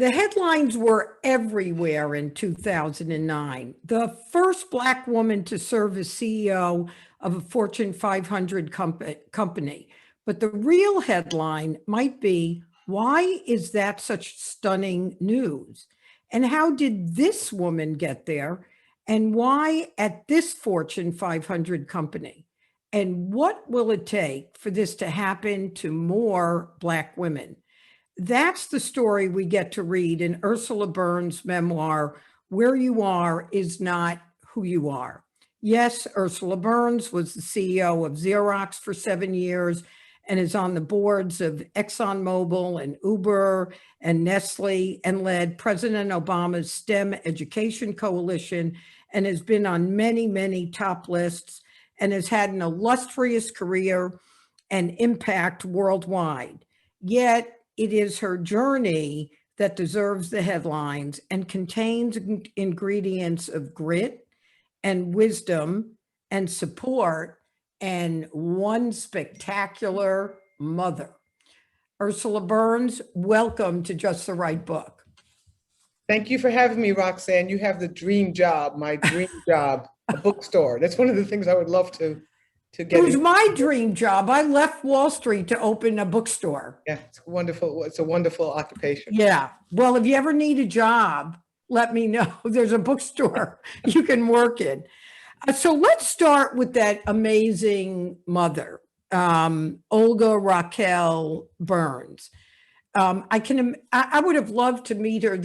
The headlines were everywhere in 2009. The first Black woman to serve as CEO of a Fortune 500 company. But the real headline might be, why is that such stunning news? And how did this woman get there? And why at this Fortune 500 company? And what will it take for this to happen to more Black women? That's the story we get to read in Ursula Burns' memoir, Where You Are Is Not Who You Are. Yes, Ursula Burns was the CEO of Xerox for 7 years and is on the boards of ExxonMobil and Uber and Nestle, and led President Obama's STEM Education Coalition and has been on many, many top lists and has had an illustrious career and impact worldwide. Yet, it is her journey that deserves the headlines and contains ingredients of grit and wisdom and support and one spectacular mother. Ursula Burns, welcome to Just the Right Book. Thank you for having me, Roxanne. You have the dream job, my dream job, a bookstore. That's one of the things I would love to get. It was my dream job. I left Wall Street to open a bookstore. Yeah, it's wonderful. It's a wonderful occupation. Yeah. Well, if you ever need a job, let me know. There's a bookstore you can work in. So let's start with that amazing mother, Olga Raquel Burns. I would have loved to meet her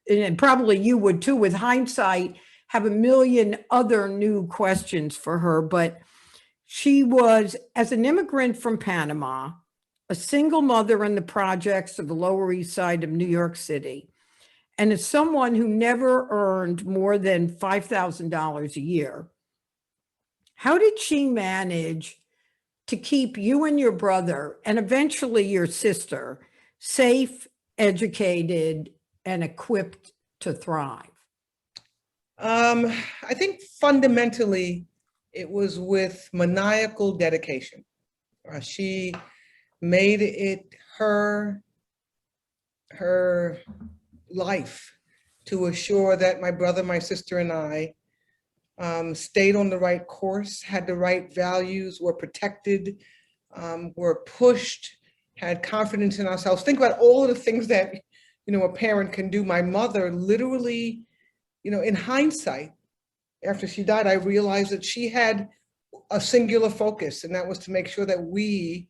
and probably you would too, with hindsight, have a million other new questions for her, but she was, as an immigrant from Panama, a single mother in the projects of the Lower East Side of New York City, and as someone who never earned more than $5,000 a year. How did she manage to keep you and your brother, and eventually your sister, safe, educated, and equipped to thrive? I think fundamentally it was with maniacal dedication. She made it her life to assure that my brother, my sister, and I stayed on the right course, had the right values, were protected, were pushed, had confidence in ourselves. Think about all of the things that, a parent can do. My mother literally, in hindsight, after she died, I realized that she had a singular focus, and that was to make sure that we,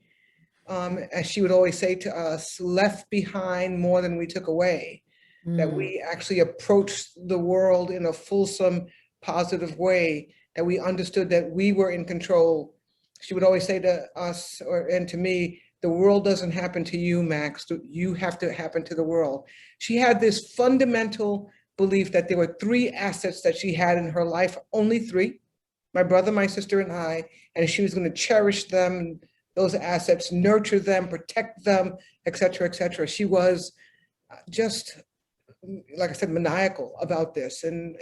as she would always say to us, left behind more than we took away, that we actually approached the world in a fulsome, positive way, that we understood that we were in control. She would always say to us and to me, the world doesn't happen to you, Max, you have to happen to the world. She had this fundamental belief that there were 3 assets that she had in her life, only 3, my brother, my sister, and I, and she was going to cherish them, those assets, nurture them, protect them, et cetera, et cetera. She was just, like I said, maniacal about this, and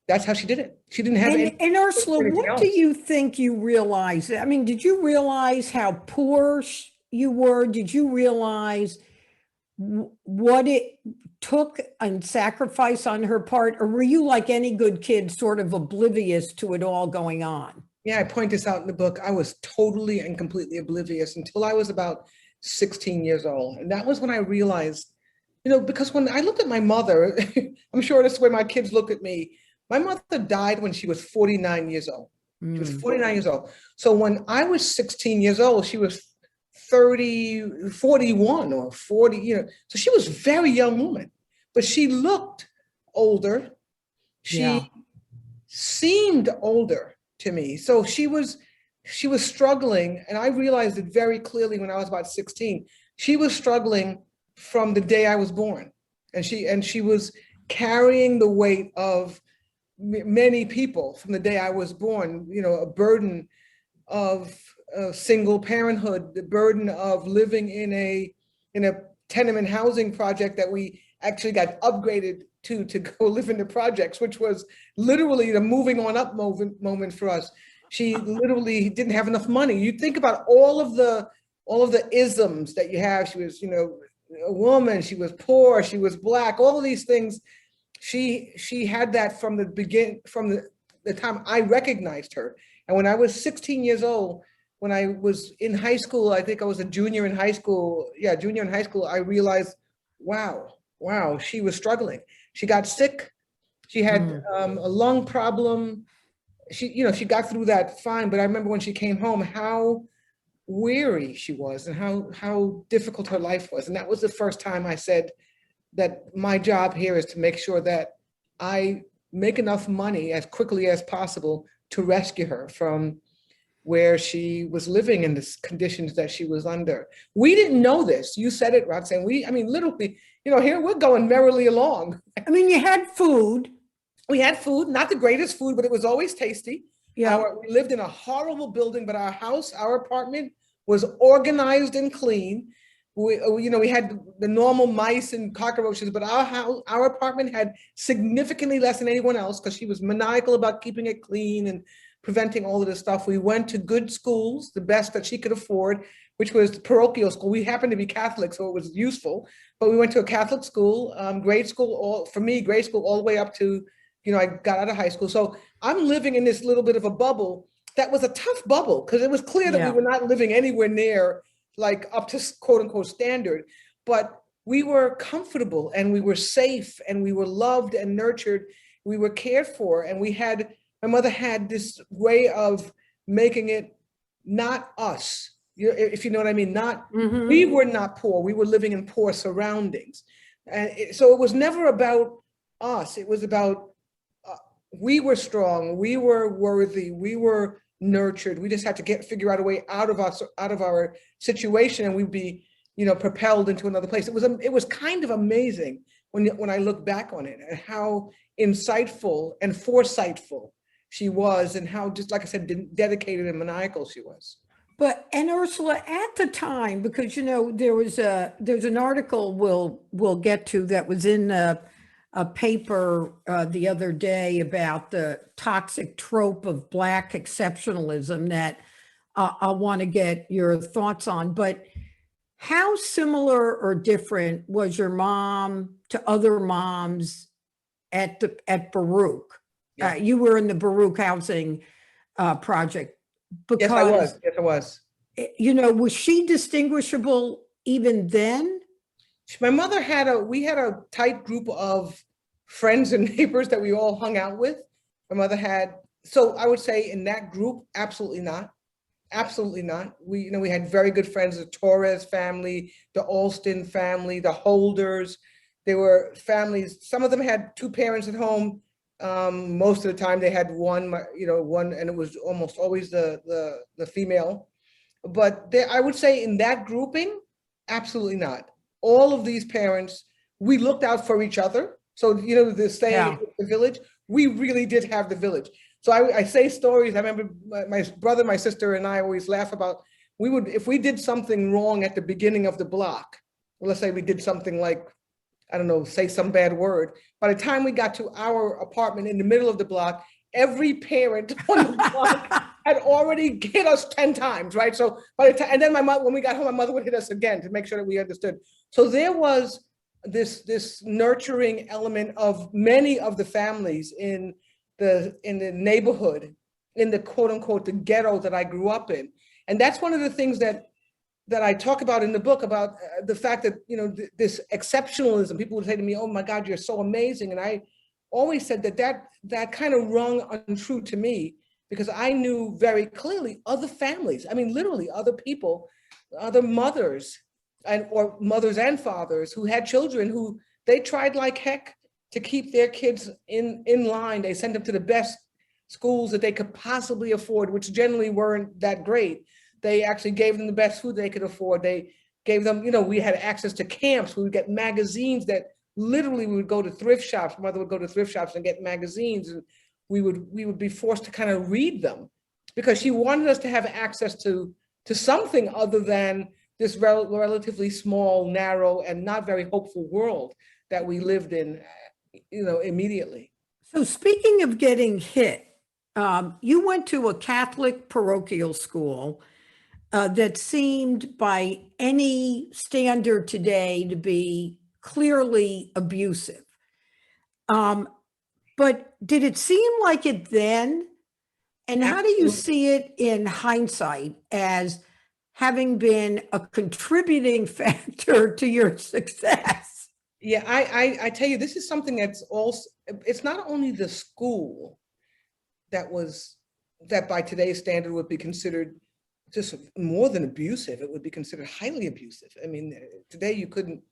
that's how she did it. She didn't have any. And Ursula, what do you think you realized? I mean, did you realize how poor you were? Did you realize what it took and sacrifice on her part, or were you, like any good kid, sort of oblivious to it all going on? Yeah, I point this out in the book. I was totally and completely oblivious until I was about 16 years old. And that was when I realized, because when I looked at my mother, I'm sure that's the way my kids look at me. My mother died when she was 49 years old. She was 49 years old. So when I was 16 years old, she was 41 or 40, so she was a very young woman, but she looked older. She seemed older to me. So she was struggling, and I realized it very clearly when I was about 16. She was struggling from the day I was born, and she was carrying the weight of many people from the day I was born, a burden of single parenthood, the burden of living in a tenement housing project that we actually got upgraded to go live in the projects, which was literally the moving on up moment for us. She literally didn't have enough money. You think about all of the isms that you have. She was, a woman, she was poor, she was Black, all of these things. She had that from the beginning, from the time I recognized her. And when I was 16 years old, when I was in high school, I think I was a junior in high school. Yeah, junior in high school, I realized, wow, she was struggling. She got sick. She had a lung problem. She got through that fine. But I remember when she came home, how weary she was and how difficult her life was. And that was the first time I said that my job here is to make sure that I make enough money as quickly as possible to rescue her from where she was living in the conditions that she was under. We didn't know this. You said it, Roxanne. Literally, here we're going merrily along. I mean, you had food. We had food, not the greatest food, but it was always tasty. Yeah. We lived in a horrible building, but our apartment was organized and clean. We had the normal mice and cockroaches, but our apartment had significantly less than anyone else because she was maniacal about keeping it clean and preventing all of this stuff. We went to good schools, the best that she could afford, which was the parochial school. We happened to be Catholic, so it was useful, but we went to a Catholic school, grade school all the way up to, I got out of high school. So I'm living in this little bit of a bubble that was a tough bubble because it was clear that we were not living anywhere near like up to quote unquote standard, but we were comfortable and we were safe and we were loved and nurtured. We were cared for, and my mother had this way of making it not us, if you know what I mean. We were not poor. We were living in poor surroundings. And so it was never about us. It was about we were strong, we were worthy, we were nurtured. We just had to figure out a way out of our situation, and we'd be, propelled into another place. It was kind of amazing when I look back on it and how insightful and foresightful she was, and how, just like I said, dedicated and maniacal she was. And Ursula, at the time, because there's an article we'll get to that was in a paper the other day about the toxic trope of Black exceptionalism that I want to get your thoughts on. But how similar or different was your mom to other moms at Baruch? Yeah. You were in the Baruch housing project. Yes, I was. Yes, I was. Was she distinguishable even then? My mother we had a tight group of friends and neighbors that we all hung out with. My mother so I would say in that group, absolutely not. Absolutely not. We had very good friends, the Torres family, the Alston family, the Holders. They were families. Some of them had two parents at home. Most of the time they had one, and it was almost always the female. But I would say in that grouping, absolutely not. All of these parents, we looked out for each other. So, the saying, the village, we really did have the village. So I say stories. I remember my brother, my sister, and I always laugh about, if we did something wrong at the beginning of the block, let's say we did something like, I don't know, say some bad word. By the time we got to our apartment in the middle of the block, every parent on the block had already hit us 10 times, right? So by the time, and then when we got home, my mother would hit us again to make sure that we understood. So there was this nurturing element of many of the families in the neighborhood, in the quote unquote, the ghetto that I grew up in. And that's one of the things that I talk about in the book, about the fact that, this exceptionalism. People would say to me, oh my God, you're so amazing. And I always said that kind of rung untrue to me, because I knew very clearly other families, literally other people, other mothers, or mothers and fathers who had children who they tried like heck to keep their kids in line. They sent them to the best schools that they could possibly afford, which generally weren't that great. They actually gave them the best food they could afford. They gave them, we had access to camps. We would get magazines that literally we would go to thrift shops. Mother would go to thrift shops and get magazines, and we would be forced to kind of read them, because she wanted us to have access to something other than this relatively small, narrow, and not very hopeful world that we lived in, immediately. So speaking of getting hit, you went to a Catholic parochial school. that seemed by any standard today to be clearly abusive. But did it seem like it then? And how do you see it in hindsight as having been a contributing factor to your success? Yeah, I tell you, this is something that's also, it's not only the school that by today's standard would be considered just more than abusive. It would be considered highly abusive. I mean, today you couldn't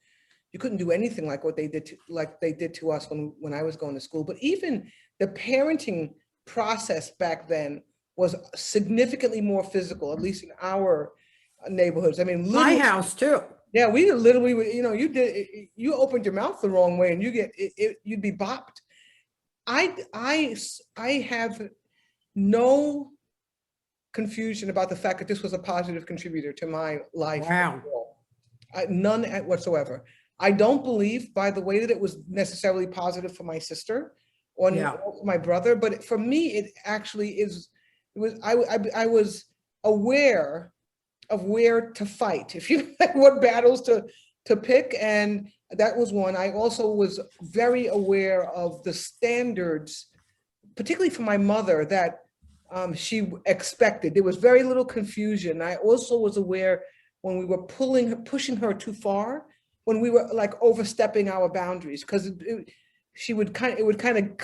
do anything like what they did to us when I was going to school. But even the parenting process back then was significantly more physical, at least in our neighborhoods. I mean, My house too. Yeah, we literally, you opened your mouth the wrong way and you'd be bopped. I have no confusion about the fact that this was a positive contributor to my life. Wow. None whatsoever. I don't believe, by the way, that it was necessarily positive for my sister or my brother, but for me, it actually I was aware of where to fight, if you like, what battles to pick, and that was one. I also was very aware of the standards, particularly for my mother, that she expected. There was very little confusion. I also was aware when we were pushing her too far, when we were like overstepping our boundaries, because it would kind of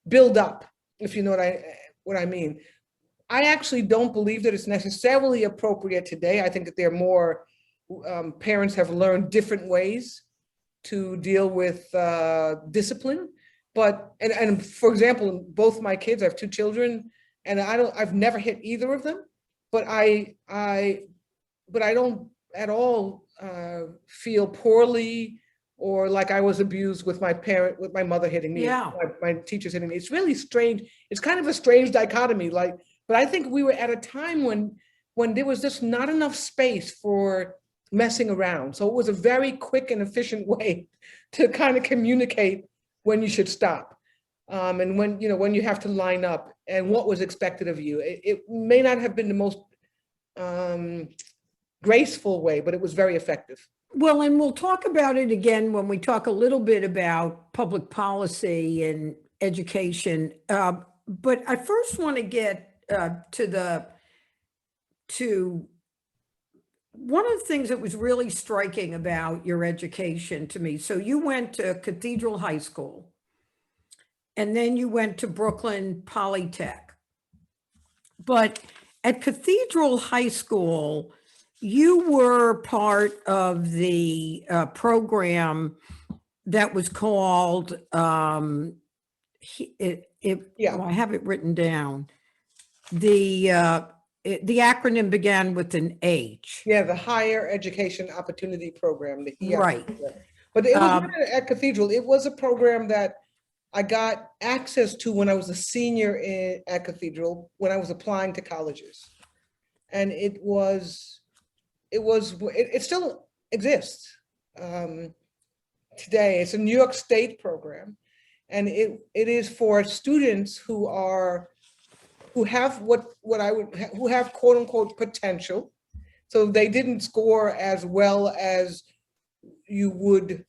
build up, if you know what I mean. I actually don't believe that it's necessarily appropriate today. I think that there are more parents have learned different ways to deal with discipline. But and for example, both my kids, I have two children, and I've never hit either of them, but I don't at all feel poorly or like I was abused with my mother hitting me, my teachers hitting me. It's really strange. It's kind of a strange dichotomy, but I think we were at a time when there was just not enough space for messing around. So it was a very quick and efficient way to kind of communicate when you should stop, and when you have to line up and what was expected of you. It may not have been the most graceful way, but it was very effective. Well, and we'll talk about it again when we talk a little bit about public policy and education. But I first want to get to one of the things that was really striking about your education to me. So you went to Cathedral High School, and then you went to Brooklyn Polytech. But at Cathedral High School, you were part of the program that was called, I have it written down. The acronym began with an H. Yeah, the Higher Education Opportunity Program. Right. But it was not at Cathedral. It was a program that I got access to when I was a senior at Cathedral, when I was applying to colleges. And it still exists today. It's a New York State program. And it is for students who have quote unquote potential. So they didn't score as well as you would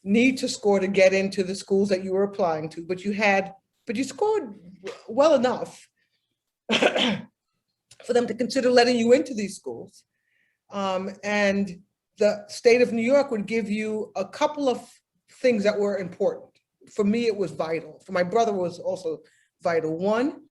need to score to get into the schools that you were applying to, but you scored well enough for them to consider letting you into these schools. And the state of New York would give you a couple of things that were important. For me, it was vital. For my brother, it was also vital. One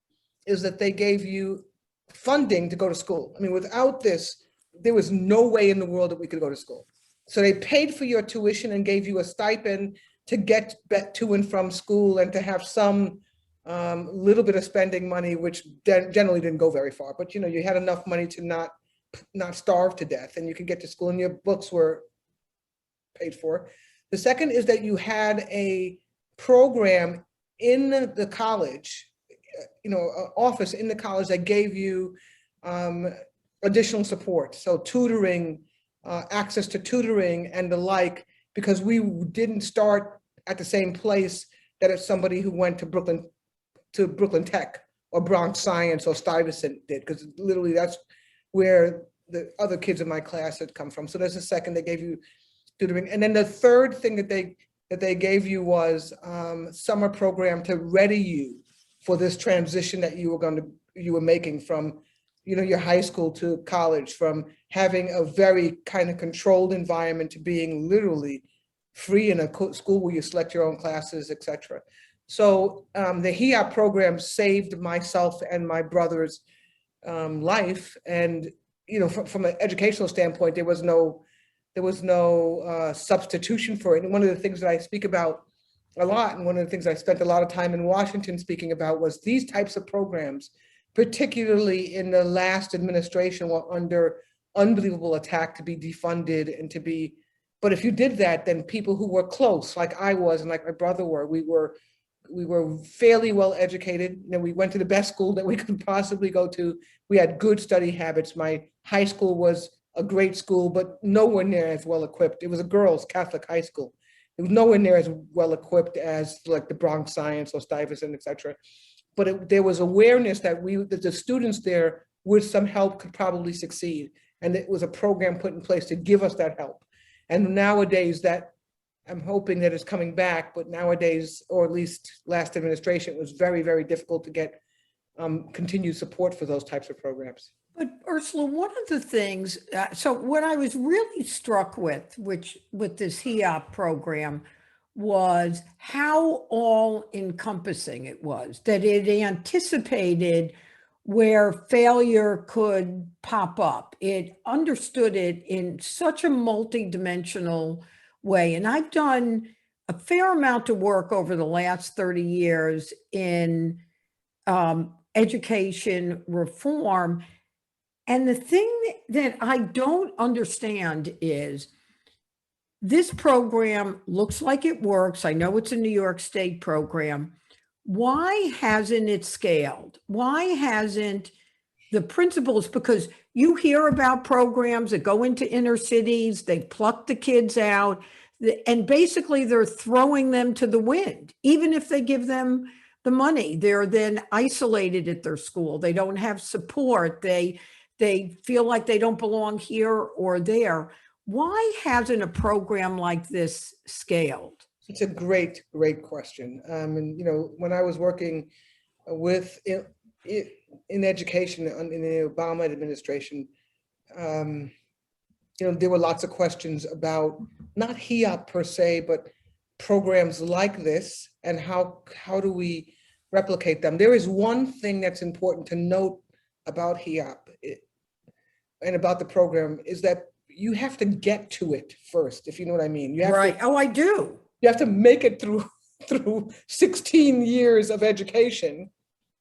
is that they gave you funding to go to school. I mean, without this, there was no way in the world that we could go to school. So they paid for your tuition and gave you a stipend to get to and from school and to have some little bit of spending money, which generally didn't go very far. But you had enough money to not starve to death, and you could get to school and your books were paid for. The second is that you had a program in the college, an office in the college that gave you additional support. So tutoring, access to tutoring and the like, because we didn't start at the same place that if somebody who went to Brooklyn Tech or Bronx Science or Stuyvesant did, because literally that's where the other kids in my class had come from. So there's a second, they gave you tutoring. And then the third thing that they gave you was summer program to ready you for this transition that you were making from, your high school to college, from having a very kind of controlled environment to being literally free in a school where you select your own classes, etc. So the HEOP program saved myself and my brother's life. And, from an educational standpoint, there was no substitution for it. And one of the things that I speak about a lot, and one of the things I spent a lot of time in Washington speaking about, was these types of programs, particularly in the last administration, were under unbelievable attack to be defunded and to be, but if you did that, then people who were close, like I was and like my brother were, we were fairly well educated. We went to the best school that we could possibly go to. We had good study habits. My high school was a great school, but nowhere near as well equipped. It was a girls' Catholic high school. It was nowhere near as well equipped as like the Bronx Science or Stuyvesant, et cetera. But there was awareness that the students there, with some help, could probably succeed. And it was a program put in place to give us that help. And nowadays, that I'm hoping that it's coming back, but nowadays, or at least last administration, it was very, very difficult to get continued support for those types of programs. But Ursula, one of the things, so what I was really struck with this HEOP program, was how all encompassing it was, that it anticipated where failure could pop up. It understood it in such a multidimensional way. And I've done a fair amount of work over the last 30 years in education reform. And the thing that I don't understand is, this program looks like it works. I know it's a New York State program. Why hasn't it scaled? Why hasn't the principals, because you hear about programs that go into inner cities, they pluck the kids out, and basically they're throwing them to the wind. Even if they give them the money, they're then isolated at their school. They don't have support. They feel like they don't belong here or there. Why hasn't a program like this scaled? It's a great, great question. And, when I was working in education in the Obama administration, there were lots of questions about not HEOP per se, but programs like this, and how do we replicate them? There is one thing that's important to note about HEOP and about the program, is that you have to get to it first, if you know what I mean. You have right. Oh, I do. You have to make it through 16 years of education,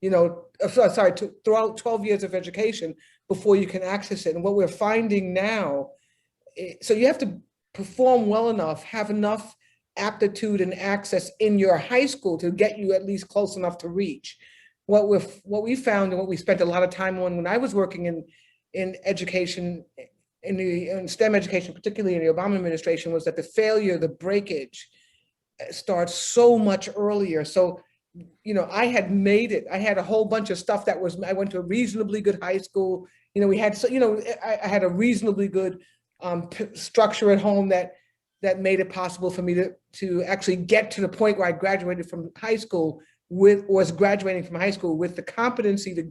throughout 12 years of education before you can access it. And what we're finding now, so you have to perform well enough, have enough aptitude and access in your high school to get you at least close enough to reach. What we found, and what we spent a lot of time on when I was working in education, in STEM education, particularly in the Obama administration, was that the failure, the breakage, starts so much earlier. So, I had made it. I had a whole bunch of stuff I went to a reasonably good high school. I had a reasonably good structure at home that made it possible for me to actually get to the point where I graduated from high school was graduating from high school with the competency to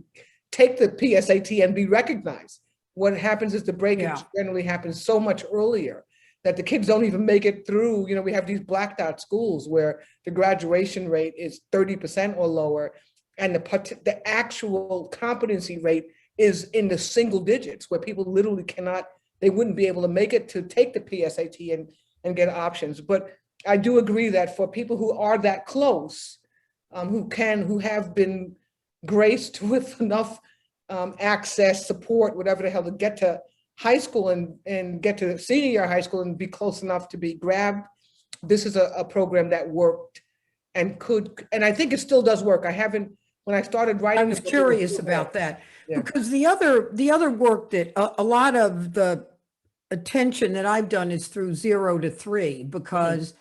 take the PSAT and be recognized. What happens is the breakage generally happens so much earlier that the kids don't even make it through. We have these blacked out schools where the graduation rate is 30% or lower, and the actual competency rate is in the single digits, where people literally they wouldn't be able to make it to take the PSAT and get options. But I do agree that for people who are that close, who have been graced with enough access, support, whatever the hell, to get to high school and get to senior year high school and be close enough to be grabbed, this is a program that worked and I think it still does work. When I started writing, I was curious about that, because the other work that a lot of the attention that I've done is through 0 to 3, because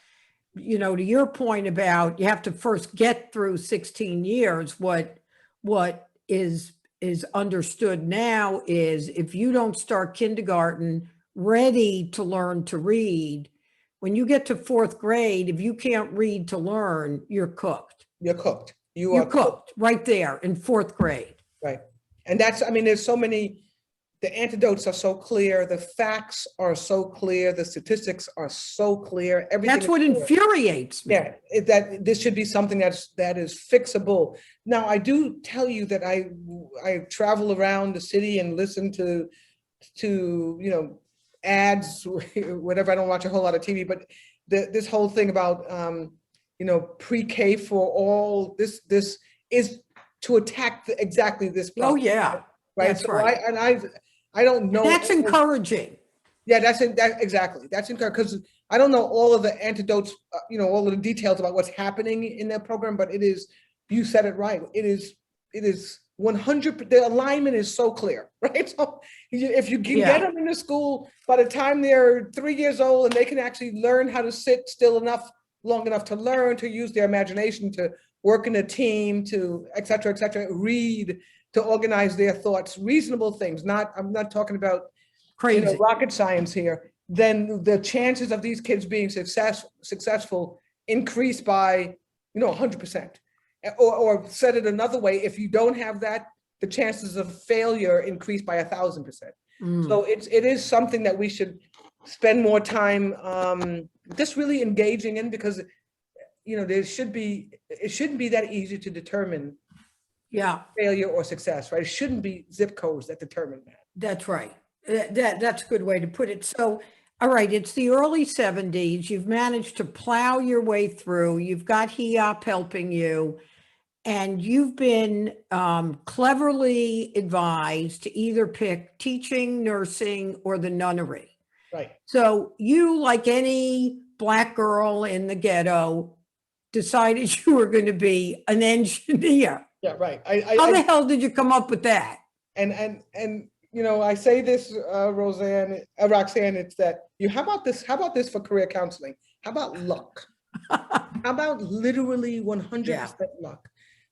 to your point about you have to first get through 16 years, what is is understood now is if you don't start kindergarten ready to learn to read, when you get to fourth grade, if you can't read to learn, you're cooked. You're cooked. You're cooked right there in fourth grade. Right. And that's, I mean, there's so many, the antidotes are so clear, the facts are so clear, the statistics are so clear, everything. That's what infuriates me. Yeah, that this should be something that is fixable. Now, I do tell you that I travel around the city and listen to you know, ads, whatever. I don't watch a whole lot of TV, but this whole thing about you know, pre-K for all, this is to attack exactly this problem. Oh yeah, right. That's so right. I don't know. That's encouraging. Yeah, exactly. That's encouraging because I don't know all of the antidotes, you know, all of the details about what's happening in their program, but it is, you said it right. It is 100%, the alignment is so clear, right? So if you can get them into school by the time they're 3 years old and they can actually learn how to sit still enough, long enough to learn, to use their imagination, to work in a team, to et cetera, read, to organize their thoughts, reasonable things, I'm not talking about crazy, you know, rocket science here, then the chances of these kids being successful increase by, you know, 100%. Or said it another way, if you don't have that, the chances of failure increase by 1,000%. So it is something that we should spend more time just really engaging in, because, you know, it shouldn't be that easy to determine failure or success, right? It shouldn't be zip codes that determine that. That's right. That's a good way to put it. So, all right, it's the early 70s. You've managed to plow your way through. You've got HEOP helping you, and you've been cleverly advised to either pick teaching, nursing, or the nunnery. Right. So you, like any Black girl in the ghetto, decided you were going to be an engineer. Yeah, right. How the hell did you come up with that? And you know, I say this, Roxanne, it's that how about this for career counseling? How about luck? How about literally 100% luck?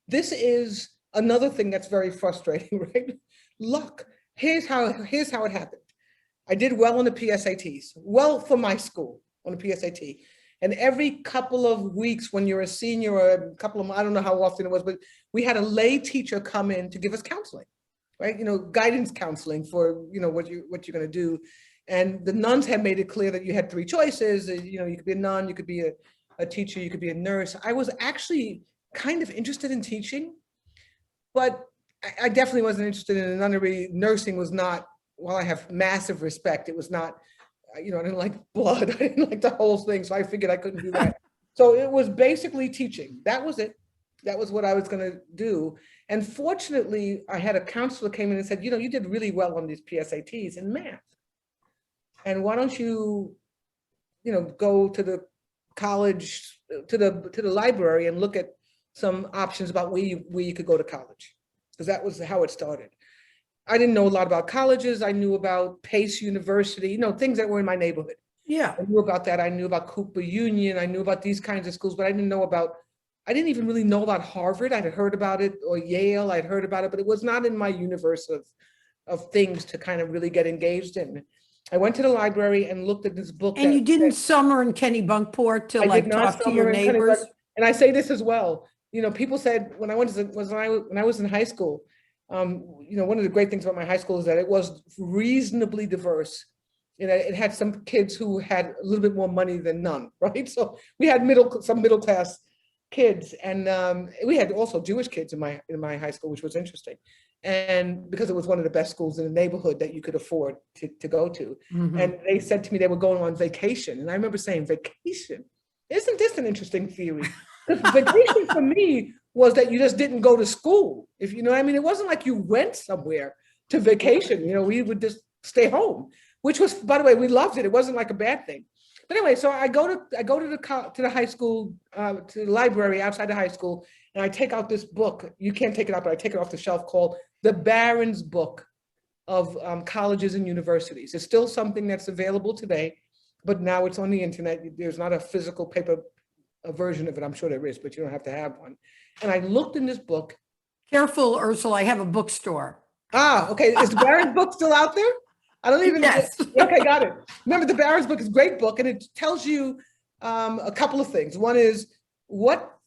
This is another thing that's very frustrating, right? Luck. Here's how it happened. I did well on the PSATs, well for my school on the PSAT. And every couple of weeks when you're a senior, or a couple of, I don't know how often it was, but we had a lay teacher come in to give us counseling, right? You know, guidance counseling for, you know, what you're going to do. And the nuns had made it clear that you had 3 choices. You know, you could be a nun, you could be a teacher, you could be a nurse. I was actually kind of interested in teaching, but I definitely wasn't interested in a nunnery. Nursing was not, while I have massive respect, it was not, you know, I didn't like blood. I didn't like the whole thing. So I figured I couldn't do that. So it was basically teaching. That was it. That was what I was going to do. And fortunately, I had a counselor came in and said, you know, you did really well on these PSATs in math. And why don't you, you know, go to the college, to the library and look at some options about where you could go to college. Because that was how it started. I didn't know a lot about colleges. I knew about Pace University, you know, things that were in my neighborhood. Yeah. I knew about that. I knew about Cooper Union. I knew about these kinds of schools, but I didn't even really know about Harvard. I'd heard about it, or Yale, I'd heard about it, but it was not in my universe of things to kind of really get engaged in. I went to the library and looked at this book. And you didn't summer in Kennebunkport to like talk to your neighbors? And I say this as well. You know, people said when I was in high school, you know, one of the great things about my high school is that it was reasonably diverse. You know, it had some kids who had a little bit more money than none, right? So we had some middle class kids, and we had also Jewish kids in my high school, which was interesting, and because it was one of the best schools in the neighborhood that you could afford to go to. And they said to me they were going on vacation, and I remember saying, "Vacation? Isn't this an interesting theory?" Because vacation for me was that you just didn't go to school. If you know what I mean, it wasn't like you went somewhere to vacation. You know, we would just stay home, which was, by the way, we loved it. It wasn't like a bad thing. But anyway, so I go to the high school, to the library outside the high school, and I take out this book. You can't take it out, but I take it off the shelf, called The Barron's Book of Colleges and Universities. It's still something that's available today, but now it's on the internet. There's not a physical paper version of it. I'm sure there is, but you don't have to have one. And I looked in this book, Careful, Ursula, I have a bookstore. Ah, okay. Is the Barron's book still out there? I don't even. Yes. Okay, got it. Remember, the Barron's book is a great book, and it tells you a couple of things. One is what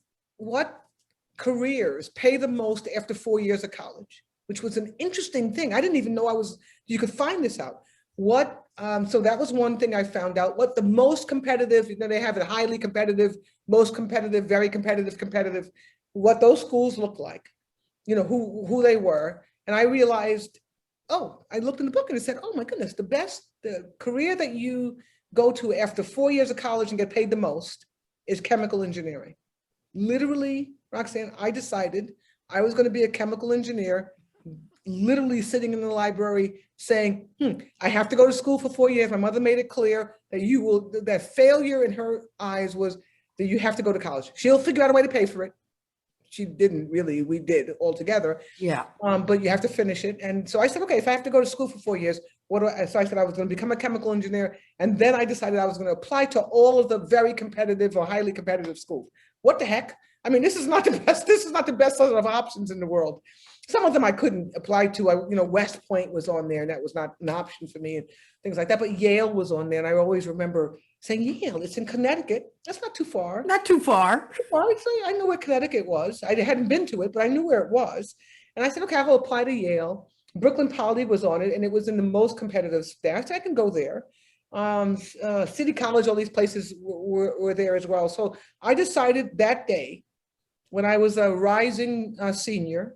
careers pay the most after 4 years of college, which was an interesting thing. I didn't even know you could find this out. So that was one thing I found out. What the most competitive, they have it highly competitive, most competitive, very competitive, what those schools look like, who they were. And I realized, I looked in the book and it said, oh my goodness, the career that you go to after 4 years of college and get paid the most is chemical engineering. Literally, Roxanne, I decided I was going to be a chemical engineer, literally sitting in the library saying, I have to go to school for 4 years. My mother made it clear that failure in her eyes was that you have to go to college. She'll figure out a way to pay for it. She didn't really, we did all together. Yeah. But you have to finish it. And so I said, okay, if I have to go to school for 4 years, so I said I was going to become a chemical engineer. And then I decided I was going to apply to all of the very competitive or highly competitive schools. What the heck? I mean, this is not the best sort of options in the world. Some of them I couldn't apply to. West Point was on there, and that was not an option for me, and things like that. But Yale was on there, and I always remember saying, Yale, it's in Connecticut. That's not too far. Not too far. I knew where Connecticut was. I hadn't been to it, but I knew where it was. And I said, okay, I'll apply to Yale. Brooklyn Poly was on it, and it was in the most competitive staff, so I can go there. City College, all these places were there as well. So I decided that day, when I was a rising senior,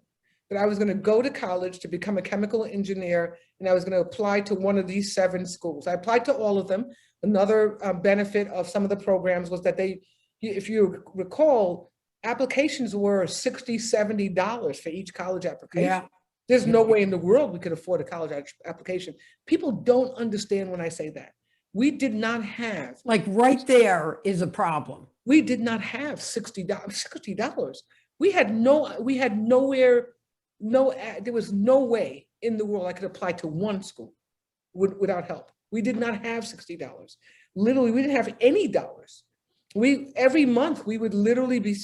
that I was going to go to college to become a chemical engineer, and I was going to apply to one of these 7 schools. I applied to all of them. Another benefit of some of the programs was that if you recall, applications were $60, $70 for each college application. Yeah. There's no way in the world we could afford a college application. People don't understand when I say that. We did not have. Like right there is a problem. We did not have $60. We had nowhere. There was no way in the world I could apply to one school without help. We did not have $60. Literally, we didn't have any dollars. Every month we would literally be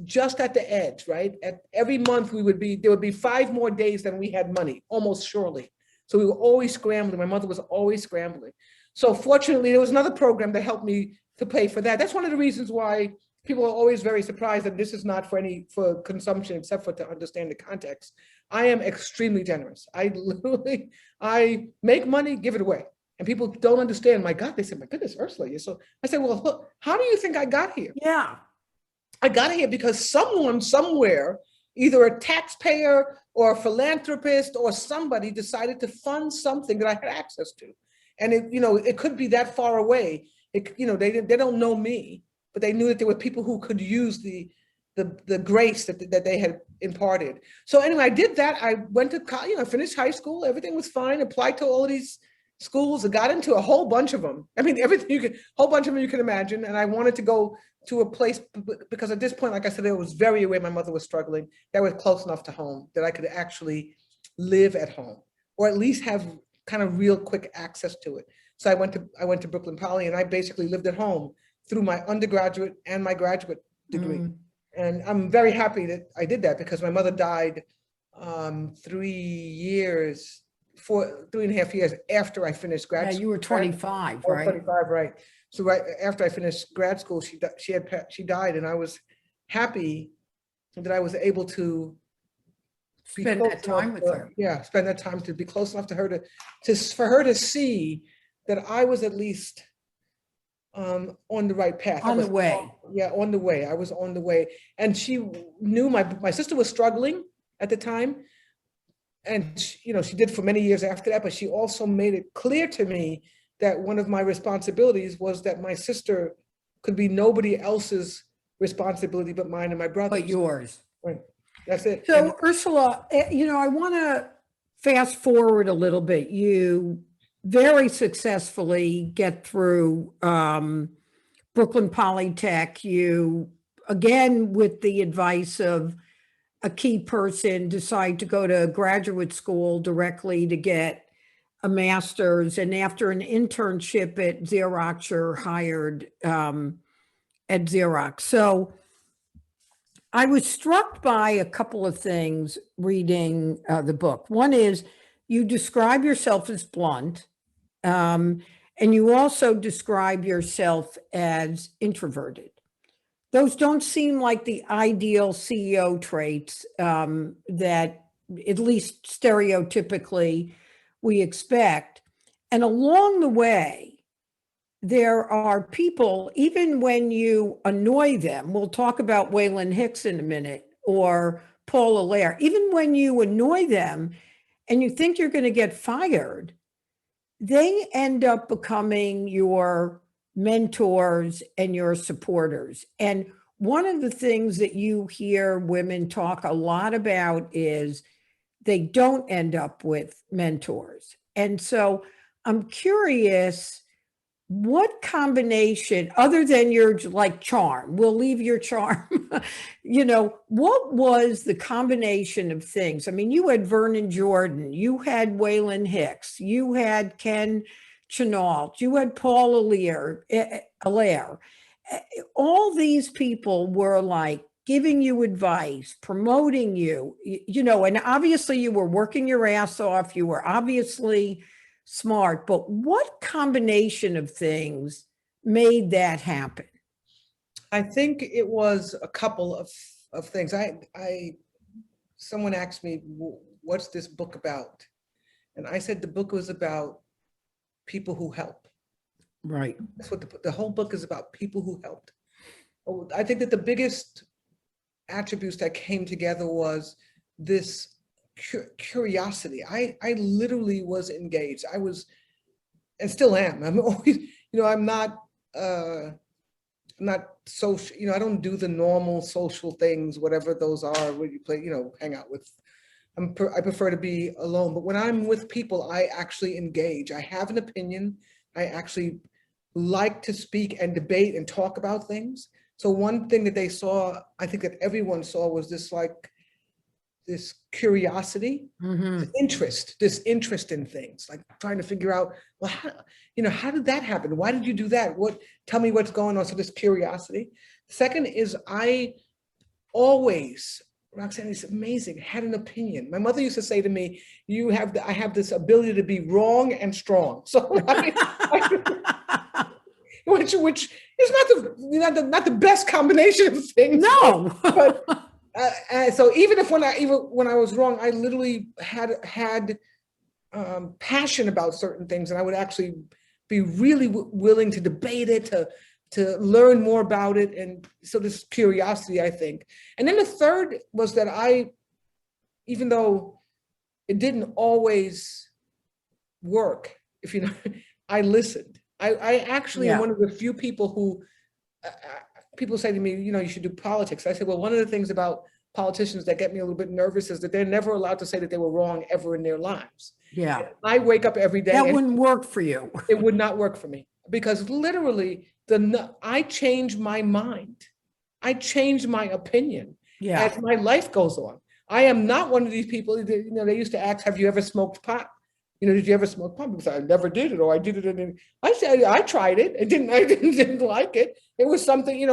just at the edge, right? Every month there would be 5 more days than we had money, almost surely. So we were always scrambling. My mother was always scrambling. So fortunately, there was another program that helped me to pay for that. That's one of the reasons why people are always very surprised that this is not for consumption, except for to understand the context. I am extremely generous. I make money, give it away. And people don't understand. My God, they say, my goodness, Ursula, you're so. I said, well, look, how do you think I got here? Yeah. I got here because someone somewhere, either a taxpayer or a philanthropist or somebody, decided to fund something that I had access to. And it could be that far away. They don't know me, but they knew that there were people who could use the grace that they had imparted. So anyway, I did that. I went to college, I finished high school. Everything was fine. Applied to all of these schools. I got into a whole bunch of them. I mean, whole bunch of them you can imagine. And I wanted to go to a place because at this point, like I said, I was very aware my mother was struggling. That was close enough to home that I could actually live at home, or at least have kind of real quick access to it. So I went to Brooklyn Poly, and I basically lived at home through my undergraduate and my graduate degree. And I'm very happy that I did that, because my mother died 3.5 years after I finished grad school. Yeah, you were 25, right? right? 25, right. So right after I finished grad school, she died, and I was happy that I was able to Spend that time with her. Yeah, spend that time to be close enough to her for her to see that I was at least on the right path. On the way. Yeah, on the way. I was on the way. And she knew my sister was struggling at the time. And she did for many years after that, but she also made it clear to me that one of my responsibilities was that my sister could be nobody else's responsibility but mine and my brother's. But yours. Right. That's it. So Ursula, I want to fast forward a little bit. You very successfully get through Brooklyn Polytech. You, again, with the advice of a key person, decide to go to graduate school directly to get a master's. And after an internship at Xerox, you're hired at Xerox. So I was struck by a couple of things reading the book. One is you describe yourself as blunt, and you also describe yourself as introverted. Those don't seem like the ideal CEO traits that, at least stereotypically, we expect. And along the way, there are people, even when you annoy them, we'll talk about Waylon Hicks in a minute, or Paul Allaire, even when you annoy them and you think you're going to get fired, they end up becoming your mentors and your supporters. And one of the things that you hear women talk a lot about is they don't end up with mentors. And so I'm curious, what combination, other than your like charm, we'll leave your charm, what was the combination of things? I mean, you had Vernon Jordan, you had Waylon Hicks, you had Ken Chenault, you had Paul Allaire. All these people were like giving you advice, promoting you, and obviously you were working your ass off. You were obviously smart, but what combination of things made that happen? I think it was a couple of things. Someone asked me, what's this book about? And I said, the book was about people who help. Right. That's what the whole book is about, people who helped. I think that the biggest attributes that came together was this curiosity. I literally was engaged. I was, and still am. I'm always, I'm not social, I don't do the normal social things, whatever those are, where you play, hang out with. I prefer to be alone, but when I'm with people, I actually engage. I have an opinion. I actually like to speak and debate and talk about things. So one thing that they saw, I think that everyone saw, was this curiosity, this interest in things, like trying to figure out, well, how did that happen? Why did you do that? Tell me what's going on. So this curiosity. Second is I always, Roxanne is amazing, had an opinion. My mother used to say to me, I have this ability to be wrong and strong. So which is not the best combination of things. No. But so even when I was wrong, I literally had passion about certain things, and I would actually be really willing to debate it, to learn more about it. And so this curiosity, I think. And then the third was that even though it didn't always work, I listened. I actually am one of the few people who, people say to me, you should do politics. I said, well, one of the things about politicians that get me a little bit nervous is that they're never allowed to say that they were wrong ever in their lives. Yeah. I wake up every day. That wouldn't work for you. It would not work for me, because literally I change my mind. I change my opinion as my life goes on. I am not one of these people that, they used to ask, have you ever smoked pot? Did you ever smoke pot? Because I never did it, or I did it. And I said, I tried it. I didn't like it. It was something,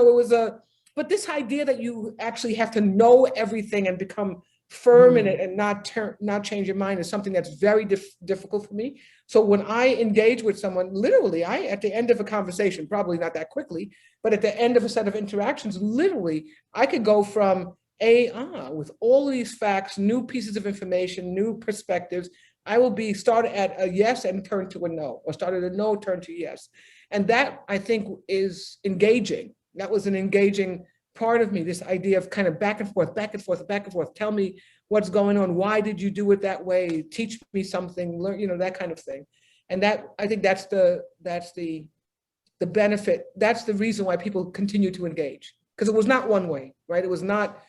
but this idea that you actually have to know everything and become firm in it and not change your mind is something that's very difficult for me. So when I engage with someone, literally, at the end of a conversation, probably not that quickly, but at the end of a set of interactions, literally, I could go from with all of these facts, new pieces of information, new perspectives. I will be started at a yes and turn to a no, or start at a no, turn to yes. And that, I think, is engaging. That was an engaging part of me, this idea of kind of back and forth, back and forth, back and forth. Tell me what's going on. Why did you do it that way? Teach me something, learn, that kind of thing. And that, I think that's the benefit. That's the reason why people continue to engage, because it was not one way, right? It was not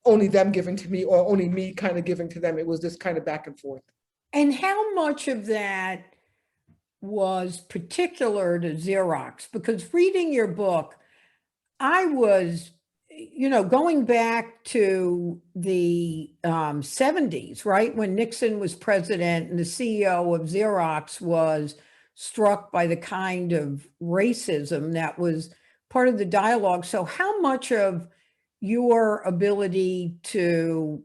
only them giving to me or only me kind of giving to them. It was this kind of back and forth. And how much of that was particular to Xerox? Because reading your book, I was, going back to the 70s, right? When Nixon was president and the CEO of Xerox was struck by the kind of racism that was part of the dialogue. So how much of your ability to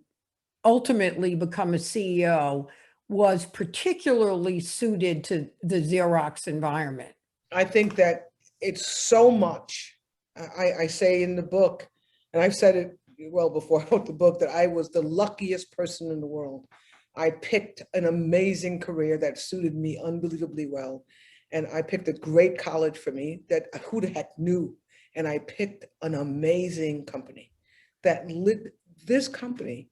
ultimately become a CEO was particularly suited to the Xerox environment? I think that it's so much. I say in the book, and I've said it well before I wrote the book, that I was the luckiest person in the world. I picked an amazing career that suited me unbelievably well. And I picked a great college for me that who the heck knew. And I picked an amazing company that lit. This company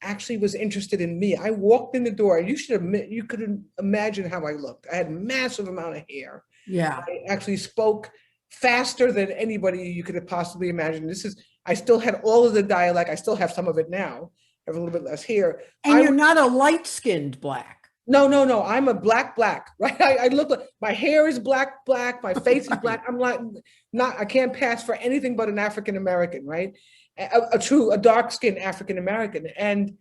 actually was interested in me. I walked in the door, and you could imagine how I looked. I had massive amount of hair. Yeah. I actually spoke faster than anybody you could have possibly imagined. I still had all of the dialect. I still have some of it now. I have a little bit less hair. And you're not a light-skinned Black. No. I'm a black, right? I look like my hair is black. My face is black. I'm like, I can't pass for anything but an African-American, right? A dark-skinned African-American. And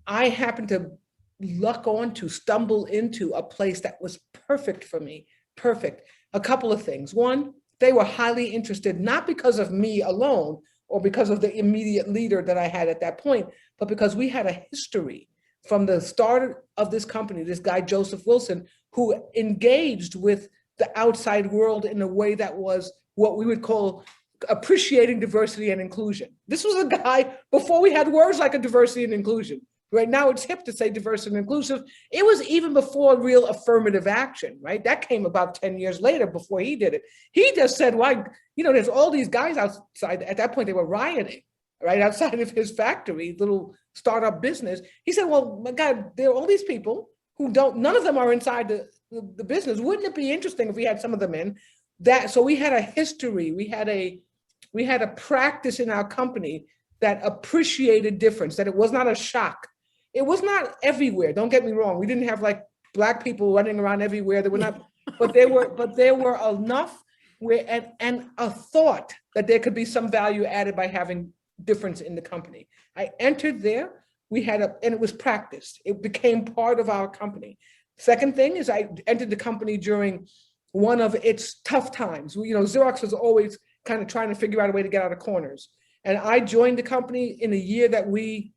I happened to stumble into a place that was perfect for me. Perfect. A couple of things. One, they were highly interested, not because of me alone or because of the immediate leader that I had at that point, but because we had a history from the start of this company, this guy, Joseph Wilson, who engaged with the outside world in a way that was what we would call appreciating diversity and inclusion. This was a guy before we had words like a diversity and inclusion. Right now it's hip to say diverse and inclusive. It was even before real affirmative action, right? That came about 10 years later before he did it. He just said, why, there's all these guys outside. At that point, they were rioting, right? Outside of his factory, little startup business. He said, well, my God, there are all these people who none of them are inside the business. Wouldn't it be interesting if we had some of them in that? So we had a history, we had a practice in our company that appreciated difference, that it was not a shock. It was not everywhere. Don't get me wrong. We didn't have like Black people running around everywhere. They were not, but there were enough where, and a thought that there could be some value added by having difference in the company. I entered there. And it was practiced. It became part of our company. Second thing is I entered the company during one of its tough times. Xerox was always kind of trying to figure out a way to get out of corners. And I joined the company in a year that we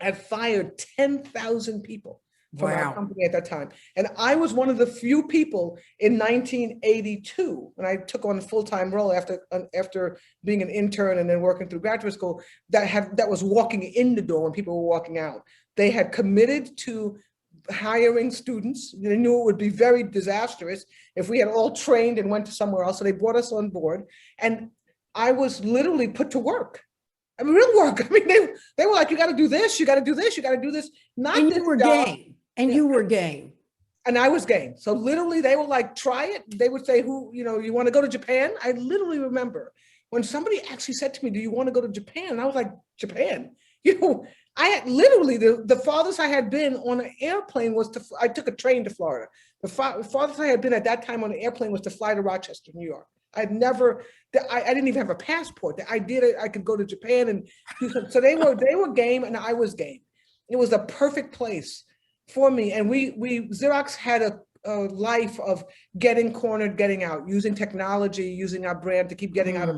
had fired 10,000 people from our company at that time. And I was one of the few people in 1982, when I took on a full-time role after being an intern and then working through graduate school, that was walking in the door when people were walking out. They had committed to hiring students. They knew it would be very disastrous if we had all trained and went to somewhere else. So they brought us on board. And I was literally put to work. I mean, real work. I mean, they were like, you got to do this, you got to do this, you got to do this. And you were game. And you were game. And I was game. So literally they were like, try it. They would say, you want to go to Japan? I literally remember when somebody actually said to me, do you want to go to Japan? And I was like, Japan? I had literally, the farthest I had been on an airplane I took a train to Florida. The farthest I had been at that time on an airplane was to fly to Rochester, New York. I didn't even have a passport. I did it. I could go to Japan and so they were game and I was game. It was a perfect place for me. And Xerox had a life of getting cornered, getting out, using technology, using our brand to keep getting out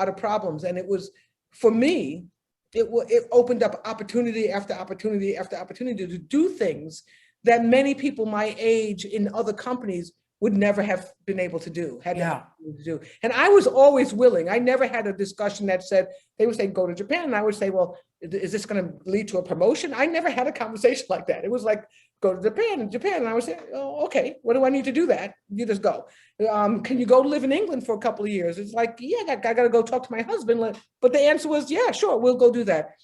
of problems. And it was, for me, it opened up opportunity after opportunity after opportunity to do things that many people my age in other companies would never have been able to do, And I was always willing. I never had a discussion that said, they would say, go to Japan. And I would say, well, is this going to lead to a promotion? I never had a conversation like that. It was like, go to Japan. And I would say, oh, okay, what do I need to do that? You just go. Can you go live in England for a couple of years? It's like, yeah, I got to go talk to my husband. But the answer was, yeah, sure, we'll go do that.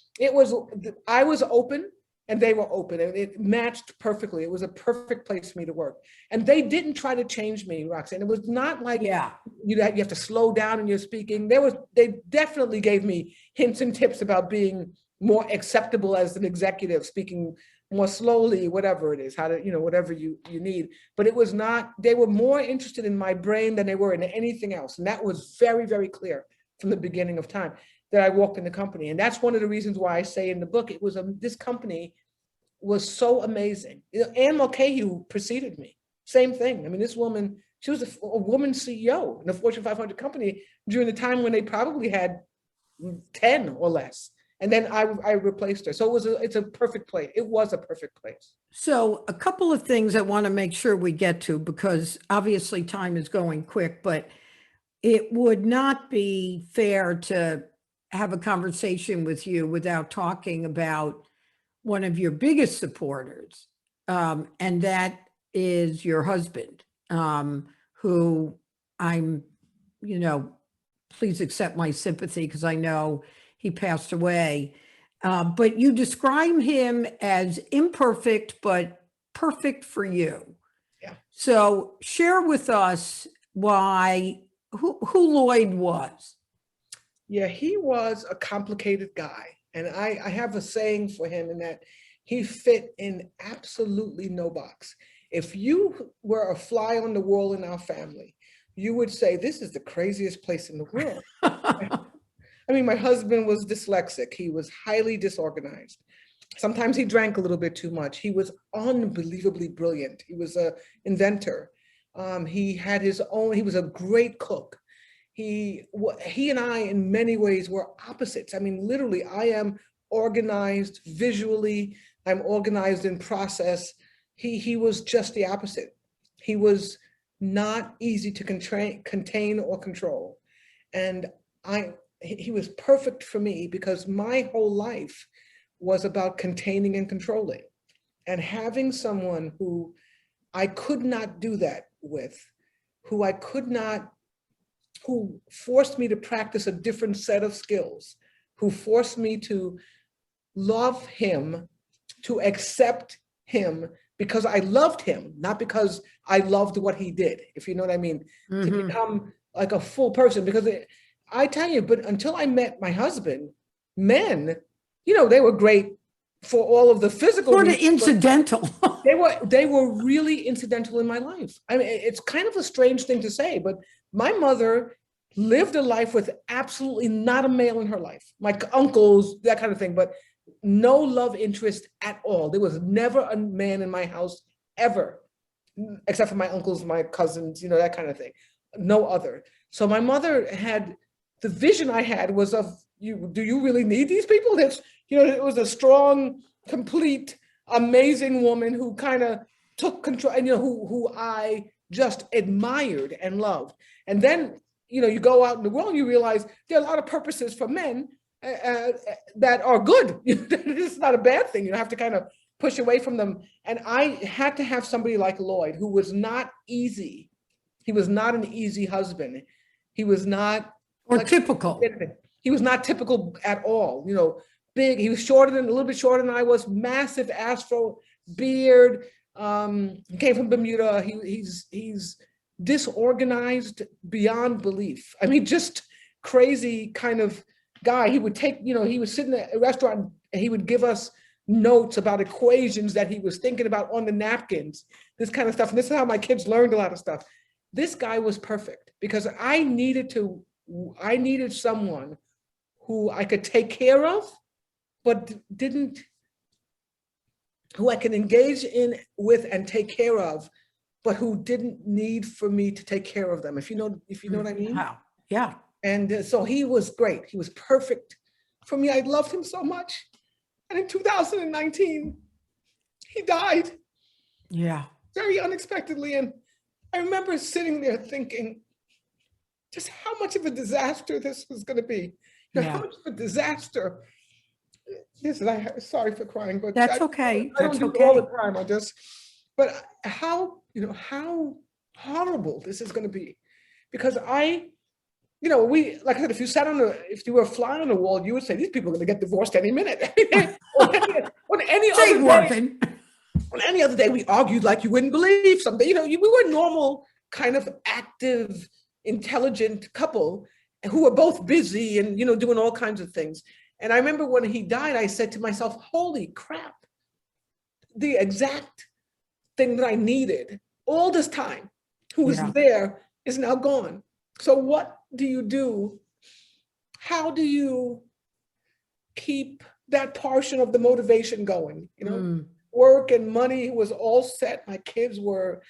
I was open. And they were open and it matched perfectly. It was a perfect place for me to work. And they didn't try to change me, Roxanne. It was not like you have to slow down in your speaking. They definitely gave me hints and tips about being more acceptable as an executive, speaking more slowly, whatever it is, how to, whatever you need. But it was not, they were more interested in my brain than they were in anything else. And that was very, very clear from the beginning of time that I walked in the company. And that's one of the reasons why I say in the book, it was this company was so amazing. Anne Mulcahy preceded me, same thing. I mean, this woman, she was a woman CEO in a Fortune 500 company during the time when they probably had 10 or less. And then I replaced her. So it's a perfect place. It was a perfect place. So a couple of things I want to make sure we get to, because obviously time is going quick, but it would not be fair to have a conversation with you without talking about one of your biggest supporters, and that is your husband, who I'm, please accept my sympathy because I know he passed away. But you describe him as imperfect, but perfect for you. Yeah. So share with us who Lloyd was. Yeah, he was a complicated guy. And I have a saying for him in that he fit in absolutely no box. If you were a fly on the wall in our family, you would say, this is the craziest place in the world. I mean, my husband was dyslexic. He was highly disorganized. Sometimes he drank a little bit too much. He was unbelievably brilliant. He was an inventor. He had his own, he was a great cook. He and I, in many ways, were opposites. I mean, literally, I am organized visually. I'm organized in process. He was just the opposite. He was not easy to contain or control. And he was perfect for me because my whole life was about containing and controlling. And having someone who I could not do that with, who forced me to practice a different set of skills, who forced me to love him, to accept him because I loved him, not because I loved what he did, if you know what I mean, to become like a full person. Because I tell you, but until I met my husband, men, they were great for all of the physical Sort of reasons, incidental. they were really incidental in my life. I mean, it's kind of a strange thing to say, but my mother lived a life with absolutely not a male in her life, my uncles, that kind of thing, but no love interest at all. There was never a man in my house ever, except for my uncles, my cousins, that kind of thing. No other. So my mother had, the vision I had was of, do you really need these people? It was a strong, complete, amazing woman who kind of took control, and who I just admired and loved. And then, you go out in the world, you realize there are a lot of purposes for men that are good. It's not a bad thing. You have to kind of push away from them. And I had to have somebody like Lloyd, who was not easy. He was not an easy husband. He was not typical. He was not typical at all. Big. He was a little bit shorter than I was. Massive afro, beard. He came from Bermuda. He's disorganized beyond belief. I mean, just crazy kind of guy. He would take, he would sit in a restaurant and he would give us notes about equations that he was thinking about on the napkins, this kind of stuff. And this is how my kids learned a lot of stuff. This guy was perfect because I needed someone who I could take care of, but who I could engage with and take care of, but who didn't need for me to take care of them. If you know what I mean? Wow. Yeah. And so he was great. He was perfect for me. I loved him so much. And in 2019, he died. Yeah. Very unexpectedly. And I remember sitting there thinking just how much of a disaster this was going to be. How much of a disaster. Sorry for crying, but that's okay. I don't do it all the time. But how horrible this is going to be, because like I said, if you were a fly on the wall, you would say these people are going to get divorced any minute. on any other day, we argued like you wouldn't believe something. We were a normal kind of active, intelligent couple who were both busy and doing all kinds of things. And I remember when he died, I said to myself, holy crap, the exact thing that I needed all this time, who was there, is now gone. So what do you do? How do you keep that portion of the motivation going? Work and money was all set. My kids were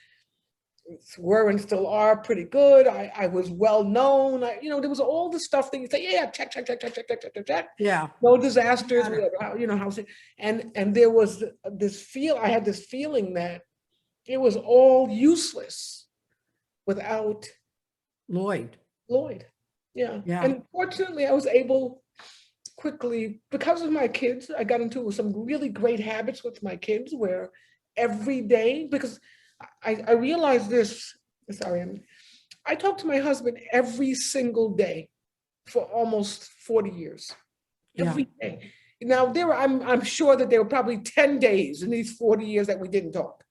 were and still are pretty good. I was well known. There was all the stuff that you say, yeah, check, check, check, check, check, check, check, check, check. Yeah. No disasters, Got it. whatever, housing. And there was I had this feeling that it was all useless without Lloyd. Lloyd. Yeah. Yeah. And fortunately, I was able quickly, because of my kids, I got into some really great habits with my kids where every day, because I realized this, sorry, I talked to my husband every single day for almost 40 years, Yeah. every day. Now, I'm sure that there were probably 10 days in these 40 years that we didn't talk.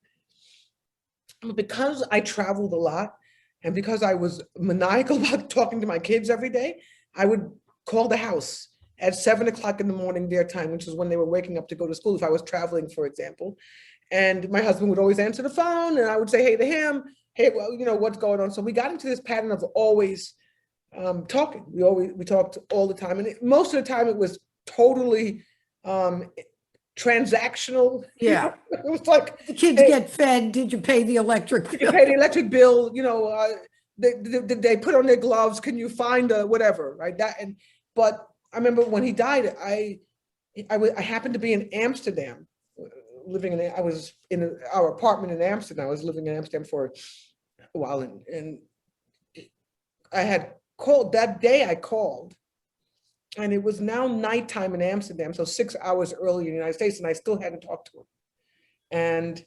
But because I traveled a lot and because I was maniacal about talking to my kids every day, I would call the house at 7 o'clock in the morning their time, which is when they were waking up to go to school, if I was traveling, for example. And my husband would always answer the phone and I would say, hey to him, hey, well, what's going on? So we got into this pattern of always talking. We talked all the time. And most of the time it was totally transactional. Yeah. It was like, The kids get fed. Did you pay the electric you bill? pay the electric bill, did they put on their gloves? Can you find a whatever, right? But I remember when he died, I happened to be in Amsterdam, I was in our apartment in Amsterdam. I was living in Amsterdam for a while, and I had called that day. I called, and it was now nighttime in Amsterdam, so 6 hours earlier in the United States, and I still hadn't talked to him. And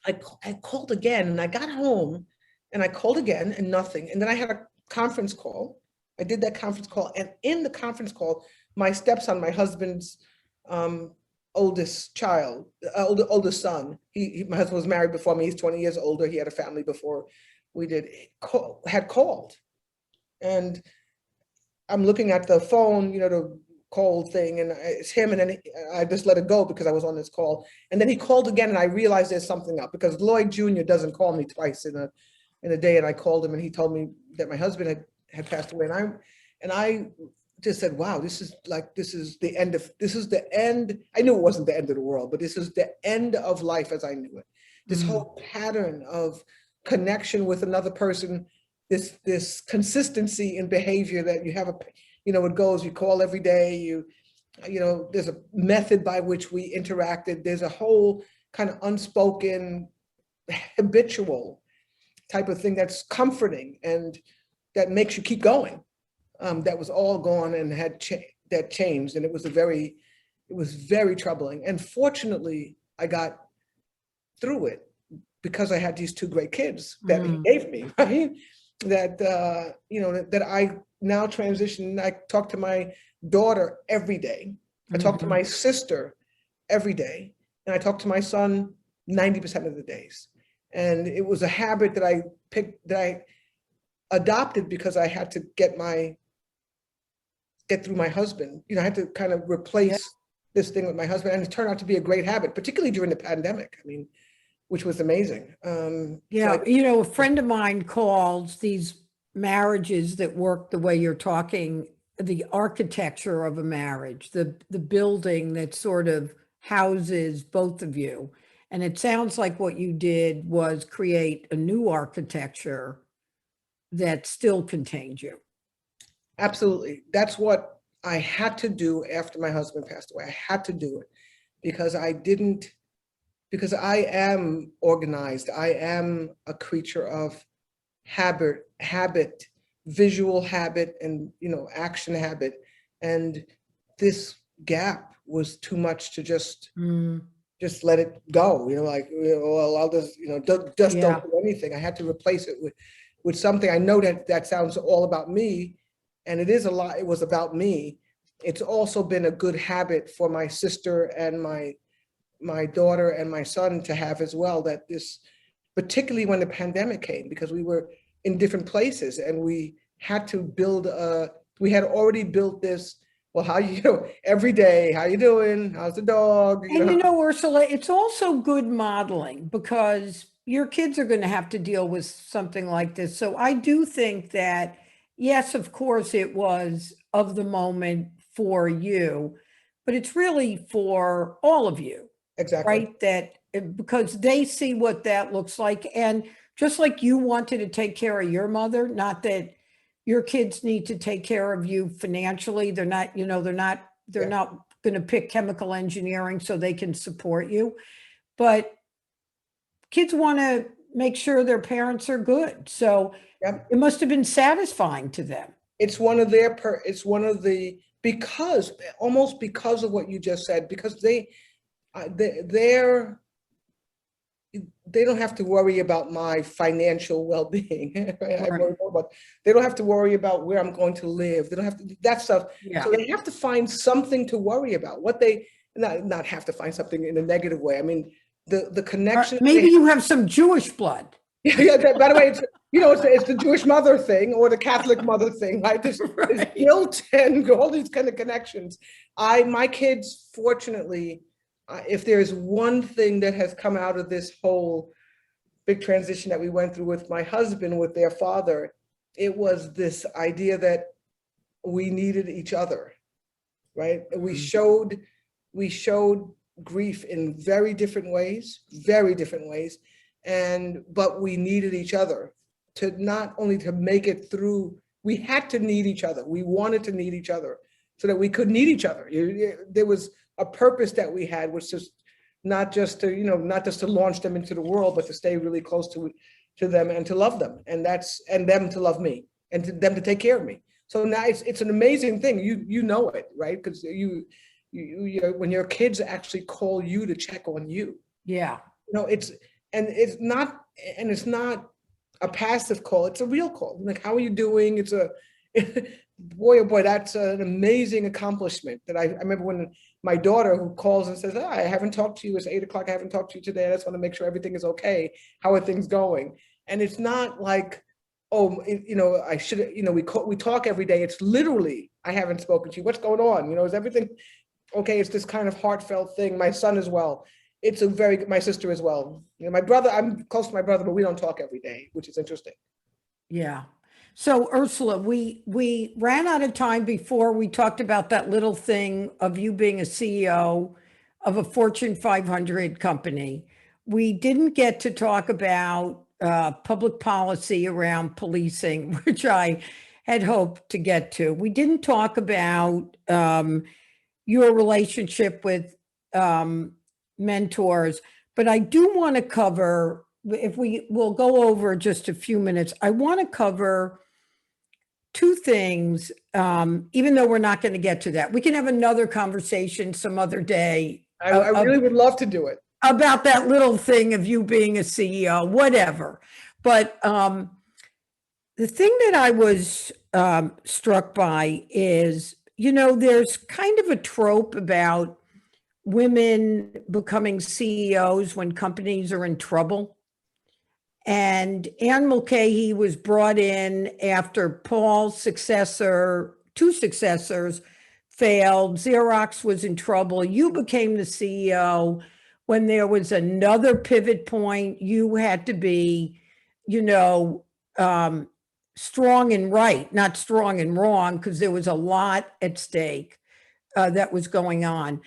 I called again, and I got home, and I called again, and nothing. And then I had a conference call. I did that conference call, and in the conference call, my stepson, my husband's oldest child, oldest son, my husband was married before me. He's 20 years older. He had a family before we did. Had called, and I'm looking at the phone, the call thing, and it's him. And then I just let it go because I was on this call. And then he called again, and I realized there's something up because Lloyd Jr. doesn't call me twice in a day. And I called him, and he told me that my husband had passed away. And I just said, wow, this is the end. I knew it wasn't the end of the world, but this is the end of life as I knew it. This whole pattern of connection with another person, this consistency in behavior that you have it goes, you call every day, there's a method by which we interacted. There's a whole kind of unspoken, habitual type of thing that's comforting and that makes you keep going. That was all gone and that changed, and it was very troubling. And fortunately, I got through it because I had these two great kids that he gave me, right? That I now transition. I talk to my daughter every day. I talk to my sister every day, and I talk to my son 90% of the days. And it was a habit that I adopted because I had to get through my husband. I had to kind of replace this thing with my husband, and it turned out to be a great habit, particularly during the pandemic. Which was amazing. A friend of mine calls these marriages that work the way you're talking, the architecture of a marriage, the building that sort of houses both of you. And it sounds like what you did was create a new architecture that still contained you. Absolutely. That's what I had to do after my husband passed away. I had to do it because because I am organized. I am a creature of habit, visual habit, and action habit. And this gap was too much to just let it go. Well, I'll just don't do anything. I had to replace it with something. I know that sounds all about me, and it is a lot. It was about me. It's also been a good habit for my sister and my daughter and my son to have as well, that this, particularly when the pandemic came, because we were in different places and we had to we had already built this, well, every day, how you doing? How's the dog? And Ursula, it's also good modeling because your kids are going to have to deal with something like this. So I do think that, yes, of course, it was of the moment for you, but it's really for all of you. Exactly. Right? That because they see what that looks like. And just like you wanted to take care of your mother, not that your kids need to take care of you financially. They're not, they're Yeah. not going to pick chemical engineering so they can support you. But kids want to make sure their parents are good. So Yep. it must have been satisfying to them. It's one of it's one of the, because, almost because of what you just said, because they're, they don't have to worry about my financial well-being. I worry more about, they don't have to worry about where I'm going to live. They don't have to, that stuff. Yeah. So they have to find something to worry about. What they, not have to find something in a negative way. I mean, the connection. Maybe you have some Jewish blood. Yeah, by the way, it's the Jewish mother thing or the Catholic mother thing, right? There's built-in, all these kind of connections. My kids, fortunately, if there's one thing that has come out of this whole big transition that we went through with my husband, with their father, it was this idea that we needed each other, right? We showed grief in very different ways, but we needed each other to not only to make it through. We had to need each other. We wanted to need each other so that we could need each other. There was a purpose that we had, which is not just to launch them into the world, but to stay really close to them and to love them, and them to love me, and to them to take care of me. So now it's an amazing thing. You know it, right? Because you when your kids actually call you to check on you. Yeah. It's not a passive call. It's a real call. Like, how are you doing? It's a boy, oh boy, that's an amazing accomplishment. That I remember when my daughter, who calls and says, I haven't talked to you, it's 8 o'clock, I haven't talked to you today, I just want to make sure everything is okay. How are things going? And it's not like, I should, we talk every day. It's literally, I haven't spoken to you. What's going on? Is everything okay? It's this kind of heartfelt thing. My son as well. My sister as well. My brother, I'm close to my brother, but we don't talk every day, which is interesting. Yeah. So Ursula, we ran out of time before we talked about that little thing of you being a CEO of a Fortune 500 company. We didn't get to talk about public policy around policing, which I had hoped to get to. We didn't talk about your relationship with mentors, but I do want to cover, if we'll go over just a few minutes, I want to cover two things, even though we're not going to get to that. We can have another conversation some other day. I really would love to do it. About that little thing of you being a CEO, whatever. But the thing that I was struck by is, there's kind of a trope about women becoming CEOs when companies are in trouble. And Anne Mulcahy was brought in after Paul's two successors failed. Xerox was in trouble. You became the CEO when there was another pivot point. You had to be, strong and right, not strong and wrong, because there was a lot at stake that was going on.